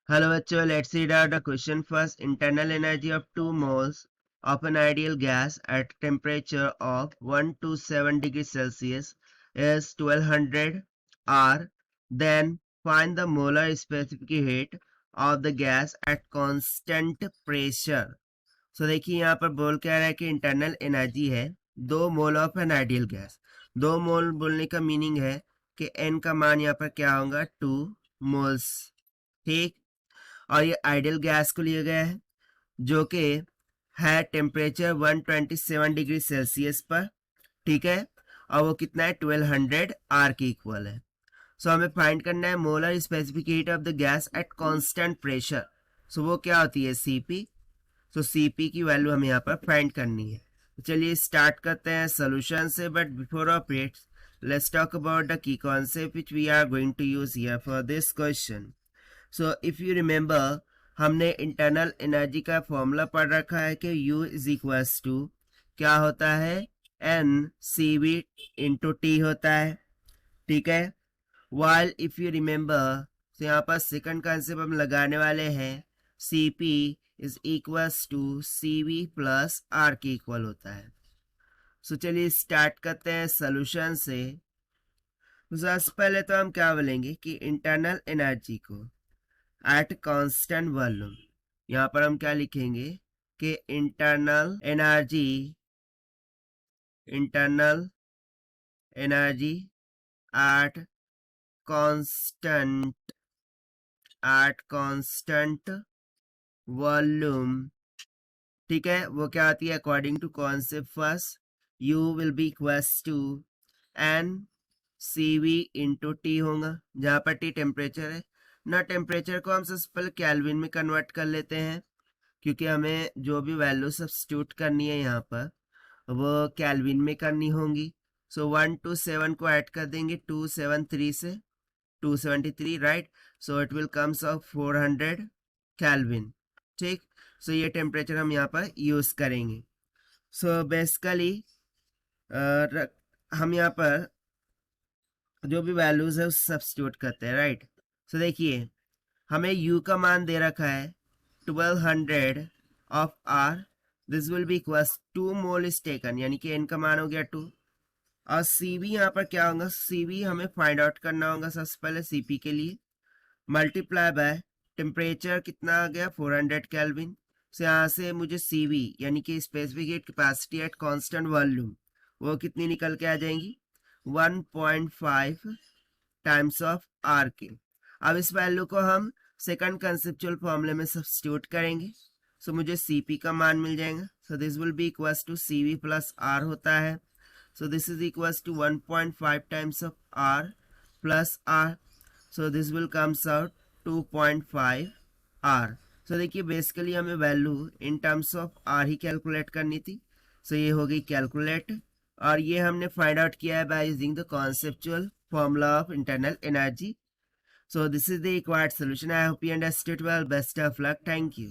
Hello bachcho, let's read out the question first. Internal energy of 2 moles of an ideal gas at temperature of 127 degrees Celsius is 1200 R. Then find the molar specific heat of the gas at constant pressure. So देखिए यहाँ पर बोल क्या रहा है कि internal energy है 2 mole of an ideal gas. 2 मोल बोलने का मीनिंग है कि n का मान यहाँ पर क्या होगा 2 मोल्स। ठीक, और ये आइडियल गैस को लिया गया है जो कि है टेम्परेचर 127 डिग्री सेल्सियस पर। ठीक है, और वो कितना है 1200 आर के इक्वल है। सो हमें फाइंड करना है molar specific heat of the gas at constant pressure. So वो क्या होती है सीपी। सो सीपी की वैल्यू हमें यहाँ पर फाइंड करनी है। तो चलिए स्टार्ट करते हैं सोल्यूशन से, but before operate let's talk about the key concept which we are going to use here for this question. So if you remember, हमने इंटरनल एनर्जी का फॉर्मूला पढ़ रखा है कि U इज इक्वल्स टू क्या होता है N CV इंटू टी होता है। ठीक है, वाइल इफ यू रिमेंबर, तो यहाँ पर सेकंड कंसेप्ट हम लगाने वाले हैं CP is equals to CV plus R के इक्वल होता है। सो चलिए स्टार्ट करते हैं सोल्यूशन से। सबसे पहले तो हम क्या बोलेंगे कि इंटरनल एनर्जी को एट कांस्टेंट वॉल्यूम, यहाँ पर हम क्या लिखेंगे कि internal energy at constant volume. ठीक है, वो क्या आती है according to concept first, U will be equals to N CV into T होगा, जहाँ पर T टेम्परेचर है ना। टेम्परेचर को हम सबसे पहले केल्विन में कन्वर्ट कर लेते हैं क्योंकि हमें जो भी वैल्यू सब्स्टिट्यूट करनी है यहाँ पर वो केल्विन में करनी होंगी। सो 127 को ऐड कर देंगे 273 से 273, right. So it will comes of 400 kelvin. ठीक, सो ये टेम्परेचर हम यहाँ पर यूज करेंगे। सो बेसिकली हम यहाँ पर जो भी वैल्यूज है उस सब्स्टिट्यूट करते हैं, राइट। सो देखिए हमें U का मान दे रखा है 1200 of R, this will be equals 2 mole is taken, यानी कि N का मान हो गया 2। और CV यहाँ पर क्या होगा, CV हमें फाइंड आउट करना होगा सबसे पहले CP के लिए, मल्टीप्लाई बाय टेम्परेचर कितना आ गया 400 केल्विन। से यहाँ से मुझे CV यानी कि specific heat capacity eight constant volume वो कितनी निकल के आ जाएंगी 1.5 टाइम्स ऑफ R के। अब इस वैल्यू को हम सेकंड कंसेप्चुअल फॉर्मूले में सब्स्टिट्यूट करेंगे। सो मुझे CP का मान मिल जाएगा। So this will be equals to CV plus R होता है। So this is equals to 1.5 times of R plus R। So this will comes out 2.5 R। So देखिए बेसिकली हमें value in terms of R ही calculate करनी थी। सो ये हो गई कैलकुलेट, और ये हमने फाइंड आउट किया है by using the conceptual formula of internal energy. So this is the required solution. I hope you understood well. Best of luck. Thank you.